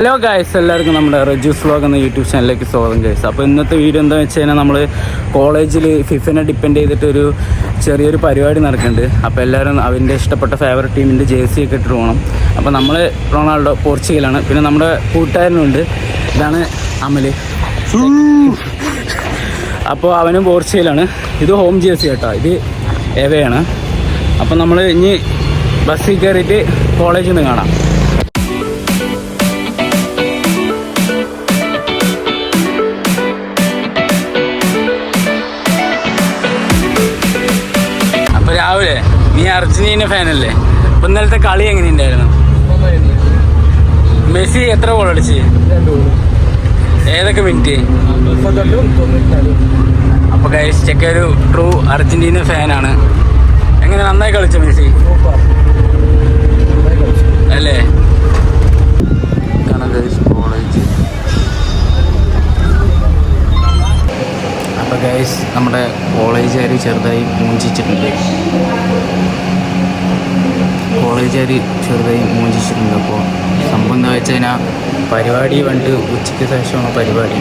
Hello guys, എല്ലാവർക്കും നമ്മുടെ റജൂസ് vlog എന്ന യൂട്യൂബ് ചാനലിലേക്ക് സ്വാഗതം ഗൈസ്. അപ്പോൾ ഇന്നത്തെ വീഡിയോ എന്താണെന്ന് വെച്ച് കഴിഞ്ഞാൽ നമ്മൾ കോളേജിൽ ഫിഫിനെ ഡിപ്പെൻഡ് ചെയ്തിട്ടൊരു ചെറിയൊരു പരിപാടി നടക്കുന്നുണ്ട്. അപ്പോൾ എല്ലാവരും അവൻ്റെ ഇഷ്ടപ്പെട്ട ഫേവററ്റ് ടീമിൻ്റെ ജേഴ്സി ഒക്കെ ഇട്ട് പോകണം. അപ്പോൾ നമ്മൾ റൊണാൾഡോ പോർച്ചുഗലാണ്, പിന്നെ നമ്മുടെ കൂട്ടുകാരനുണ്ട്, ഇതാണ് അമൽ. അപ്പോൾ അവനും പോർച്ചുഗലാണ്. ഇത് ഹോം ജേഴ്സി കേട്ടോ, ഇത് എവയാണ്. അപ്പോൾ നമ്മൾ ഇനി ബസ്സിൽ കയറിയിട്ട് കോളേജിൽ നിന്ന് കാണാം. രാവിലെ നീ അർജന്റീന ഫാനല്ലേ? അപ്പൊ ഇന്നലത്തെ കളി എങ്ങനെയുണ്ടായിരുന്നു? മെസ്സി എത്ര ഗോൾ അടിച്ച്? ഏതൊക്കെ മിനിറ്റ്? അപ്പൊ ഗൈസ്, ചെക്ക ഒരു ട്രൂ അർജന്റീന ഫാനാണ്. എങ്ങനെ നന്നായി കളിച്ചോ മെസ്സി അല്ലേ? കോളേജ്. അപ്പോൾ ഗൈസ്, നമ്മുടെ കോളേജുകാർ ചെറുതായി മൂഞ്ചിച്ചിട്ടുണ്ട്. അപ്പോൾ സംഭവം എന്താ വെച്ച് കഴിഞ്ഞാൽ പരിപാടി കണ്ട് ഉച്ചയ്ക്ക് ശേഷമാണ് പരിപാടി.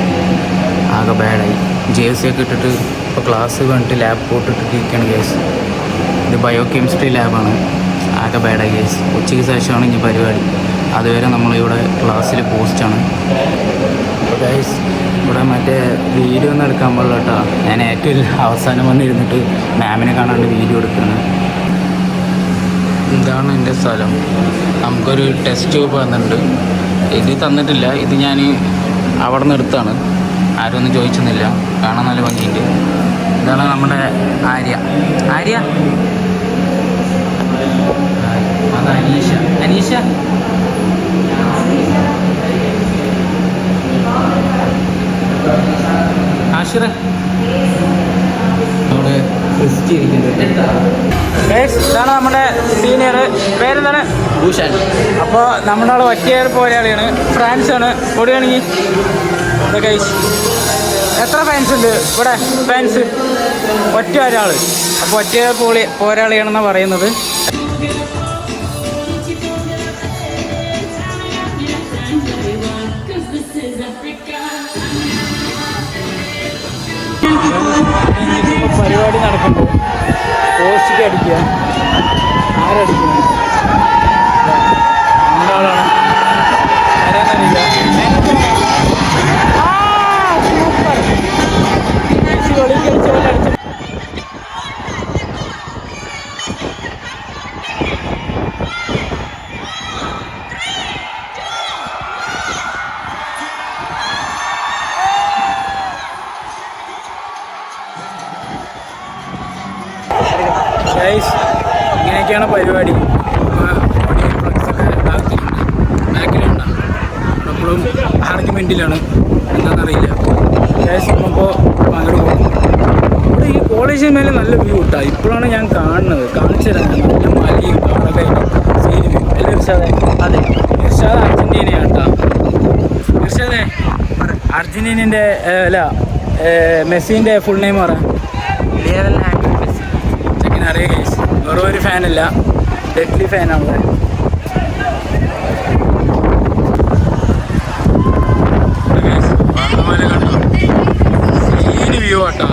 ആകെ ബാഡായി. ജേഴ്സിയൊക്കെ ഇട്ടിട്ട് ഇപ്പോൾ ക്ലാസ് കണ്ടിട്ട് ലാബ് പോട്ടിട്ടിരിക്കുകയാണ് ഗൈസ്. ഇത് ബയോ കെമിസ്ട്രി ലാബാണ്. ആകെ ബാഡായി ഗൈസ്. ഉച്ചയ്ക്ക് ശേഷമാണ് ഇനി പരിപാടി. അതുവരെ നമ്മളിവിടെ ക്ലാസ്സിൽ പോസ്റ്റാണ്. അപ്പോൾ ഗൈസ്, ഇവിടെ മറ്റേ വീഡിയോ ഒന്നും എടുക്കാൻ പാടില്ല കേട്ടോ. ഞാൻ ഏറ്റവും അവസാനം വന്നിരുന്നിട്ട് മാമിനെ കാണാണ്ട് വീഡിയോ എടുക്കുന്നത്. ഇതാണ് എൻ്റെ സ്ഥലം. നമുക്കൊരു ടെസ്റ്റ് ട്യൂബ് വന്നിട്ടുണ്ട്. ഇത് തന്നിട്ടില്ല, ഇത് ഞാൻ അവിടെ നിന്ന് എടുത്താണ്. ആരും ഒന്നും ചോദിച്ചൊന്നുമില്ല. കാണാൻ നല്ല ഭംഗിയുണ്ട്. ഇതാണ് നമ്മുടെ ആര്യ. അത് അനീഷ. ആഷിറ നമ്മുടെ ക്രിസ്റ്റി ഇരിക്കുന്നത്. ഇതാണ് നമ്മുടെ സീനിയർ. പേരെന്താണ്? ഭൂഷൺ. അപ്പോൾ നമ്മുടെ അവിടെ ഒറ്റയേർ പോലെയാണ്. ഫ്രാൻസാണ്. പൊടിയാണെങ്കിൽ ഗൈസ്, എത്ര ഫാൻസ് ഉണ്ട് ഇവിടെ? ഫാൻസ് ഒറ്റ ഒരാൾ. അപ്പോൾ ഒറ്റയേർ പോരാളിയാണെന്നാണ് പറയുന്നത്. പരിപാടി നടക്കുമ്പോൾ പോസ്റ്റിക്ക് അടിക്കുക. ആരടിക്കുക? രണ്ടാളാണ്. ആരാന്നറിയില്ല. മെസ്സി ഒളിക്ക് അടിച്ച പോലെ അടിച്ചു. ഗൈസ്, ഇങ്ങനെയൊക്കെയാണ് പരിപാടി. ബാക്കിലുണ്ട്. എപ്പോഴും ആർഗ്യുമെൻറ്റിലാണ്. എന്താണെന്നറിയില്ല. ഗൈസ്, നമ്മളിപ്പോൾ പങ്കെടുക്കും. ഇവിടെ ഈ കോളേജിന് മേലെ നല്ല വ്യൂ കിട്ടാം. ഇപ്പോഴാണ് ഞാൻ കാണുന്നത്. കാണിച്ചു തരാം. നല്ല മലയും കാണൊക്കെ സീൻ വ്യൂ. അല്ലേ ഇർഷാദേ? അതെ, ഇർഷാദ് അർജന്റീനയാണ് കേട്ടോ. ഇർഷാദേ, അർജന്റീനൻ്റെ അല്ല മെസ്സിൻ്റെ ഫുൾ നെയിം പറ. അറിയാം ഗൈസ്, വെറും ഒരു ഫാനല്ല, ഡെഡ്ലി ഫാനാണ്. സീന് വ്യൂ ആട്ടോ.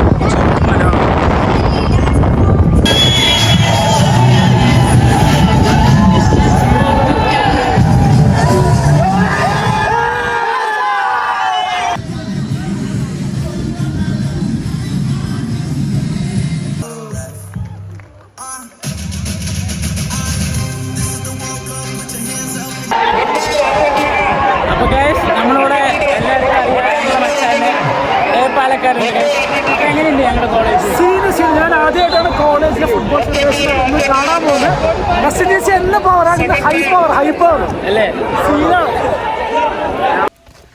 അപ്പോൾ ഗൈസ്, നമ്മളിവിടെ എല്ലാവർക്കും അറിയാം പാലക്കാരുണ്ട്. അപ്പോൾ എങ്ങനെയുണ്ട് ഞങ്ങളുടെ കോളേജ്? സീരിയസ്, ഞാൻ ആദ്യമായിട്ടാണ് കോളേജിലെ ഫുട്ബോൾ ഫെഡറേഷൻ കാണാൻ പോകുന്നത്. ബസ് എന്ന് പവറാണ്, ഹൈ പവർ അല്ലേ? സീനാണ്.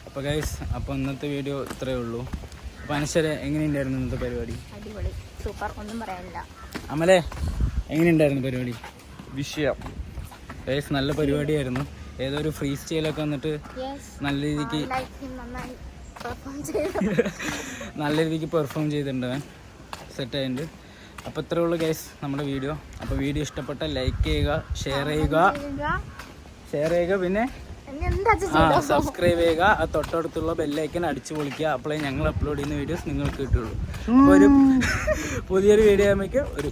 അപ്പോൾ ഗൈസ്, അപ്പോൾ ഇന്നത്തെ വീഡിയോ ഇത്രയേ ഉള്ളൂ. അപ്പോൾ അനശ്വരെ, എങ്ങനെയുണ്ടായിരുന്നു ഇന്നത്തെ പരിപാടി? അടിപൊളി, സൂപ്പർ, ഒന്നും പറയാനില്ല. അമലേ, എങ്ങനെയുണ്ടായിരുന്നു പരിപാടി? വിഷയം ഗൈസ്, നല്ല പരിപാടിയായിരുന്നു. ഏതോ ഒരു ഫ്രീ സ്റ്റൈലൊക്കെ വന്നിട്ട് നല്ല രീതിക്ക് പെർഫോം ചെയ്തിട്ടുണ്ട്. സെറ്റായിട്ടുണ്ട്. അപ്പോൾ ഇത്രയേ ഉള്ളൂ ഗൈസ് നമ്മുടെ വീഡിയോ. അപ്പോൾ വീഡിയോ ഇഷ്ടപ്പെട്ട ലൈക്ക് ചെയ്യുക, ഷെയർ ചെയ്യുക, പിന്നെ ഇനി എന്താ അച്ഛൻ ആ ചെയ്തോ? സബ്സ്ക്രൈബ് ചെയ്യുക, ആ തൊട്ടടുത്തുള്ള ബെല്ലൈക്കൻ അടിച്ചു പൊളിക്കുക. അപ്പോഴേ ഞങ്ങൾ അപ്ലോഡ് ചെയ്യുന്ന വീഡിയോസ് നിങ്ങൾക്ക് കിട്ടുള്ളൂ. അപ്പോൾ ഒരു പുതിയൊരു വീഡിയോ ആകുമ്പോഴേക്കും ഒരു